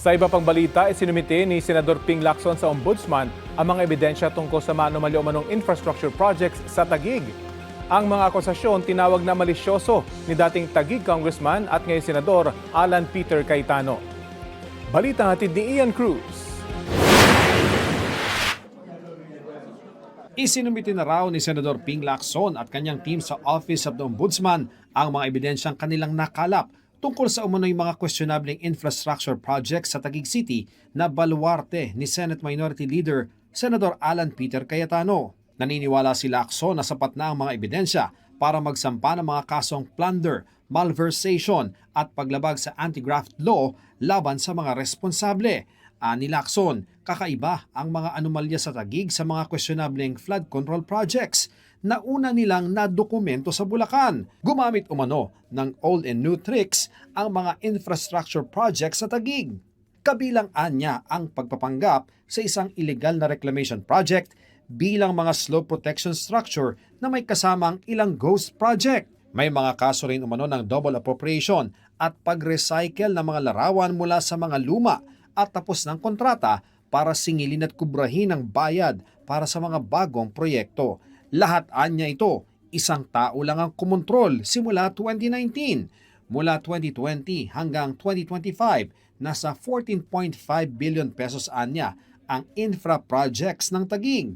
Sa iba pang balita, isinumite ni Senador Ping Lacson sa Ombudsman ang mga ebidensya tungkol sa mano-mali umanong infrastructure projects sa Taguig. Ang mga akusasyon tinawag na malisyoso ni dating Taguig Congressman at ngayon Senador Alan Peter Cayetano. Balita hatid ni Ian Cruz. Isinumite na raw ni Senador Ping Lacson at kanyang team sa Office of the Ombudsman ang mga ebidensyang kanilang nakalap tungkol sa umano'y mga questionabling infrastructure projects sa Taguig City na baluarte ni Senate Minority Leader Senador Alan Peter Cayetano. Naniniwala si Lacson na sapat na ang mga ebidensya para magsampa ng mga kasong plunder, malversation at paglabag sa anti-graft law laban sa mga responsable. Ani Lacson, kakaiba ang mga anomalya sa Taguig sa mga questionabling flood control projects na una nilang nadokumento sa Bulacan. Gumamit umano ng old and new tricks ang mga infrastructure projects sa Taguig. Kabilang anya ang pagpapanggap sa isang illegal na reclamation project bilang mga slope protection structure na may kasamang ilang ghost project. May mga kaso rin umano ng double appropriation at pag-recycle ng mga larawan mula sa mga luma at tapos ng kontrata para singilin at kubrahin ang bayad para sa mga bagong proyekto. Lahat anya ito, isang tao lang ang kumontrol simula 2019. Mula 2020 hanggang 2025, nasa 14.5 billion pesos anya ang infra projects ng Taguig.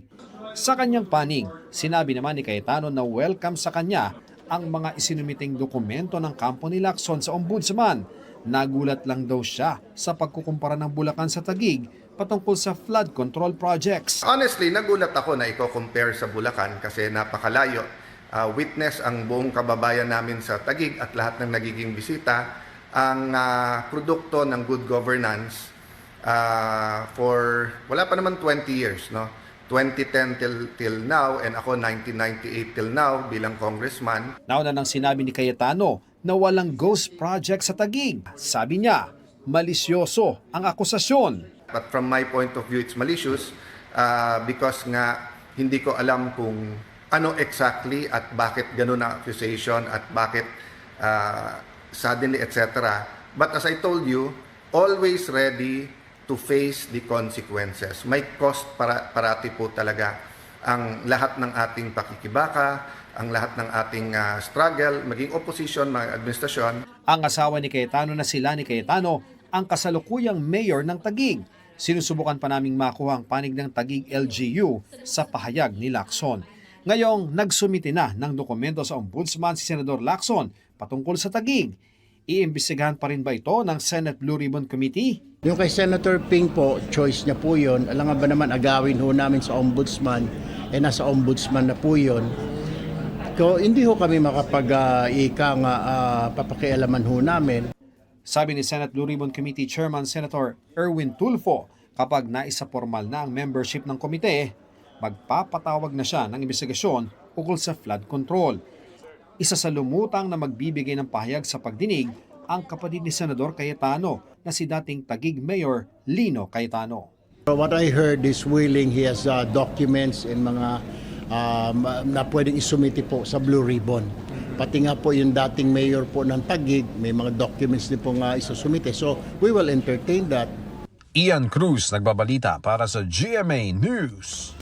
Sa kanyang panig, sinabi naman ni Cayetano na welcome sa kanya ang mga isinumiting dokumento ng kampo ni Lacson sa Ombudsman. Nagulat lang daw siya sa pagkukumpara ng Bulacan sa Taguig patungkol sa flood control projects. Honestly, nagulat ako na i-compare sa Bulacan kasi napakalayo. Witness ang buong kababayan namin sa Taguig at lahat ng nagiging bisita ang produkto ng good governance for wala pa naman 20 years, no? 2010 till now and ako 1998 till now bilang congressman. Nauna nang sinabi ni Cayetano na walang ghost project sa Taguig. Sabi niya, malisyoso ang akusasyon. But from my point of view, it's malicious because nga hindi ko alam kung ano exactly at bakit ganun ang accusation at bakit suddenly etc. But as I told you, always ready to face the consequences. May cost parati po talaga ang lahat ng ating pakikibaka, ang lahat ng ating struggle, maging opposition, mga administrasyon. Ang asawa ni Cayetano na sila ni Cayetano ang kasalukuyang mayor ng Taguig. Sinusubukan pa naming makuha ang panig ng Taguig LGU sa pahayag ni Lacson. Ngayong nagsumite na ng dokumento sa Ombudsman si Senador Lacson patungkol sa Taguig. Iimbestigahan pa rin ba ito ng Senate Blue Ribbon Committee? Yung kay Senator Ping po, choice niya po yun. Alam nga ba naman, agawin ho namin sa Ombudsman, nasa Ombudsman na po yun. So, hindi ho kami papakialaman ho namin. Sabi ni Senate Blue Ribbon Committee Chairman Senator Erwin Tulfo, kapag naisa formal na ang membership ng komite, magpapatawag na siya ng investigasyon ukol sa flood control. Isa sa lumutang na magbibigay ng pahayag sa pagdinig ang kapatid ni Senador Cayetano na si dating Taguig Mayor Lino Cayetano. What I heard is willing, he has documents and mga na pwedeng isumiti po sa Blue Ribbon. Pati nga po yung dating mayor po ng Taguig, may mga documents din po nga isusumite. So we will entertain that. Ian Cruz nagbabalita para sa GMA News.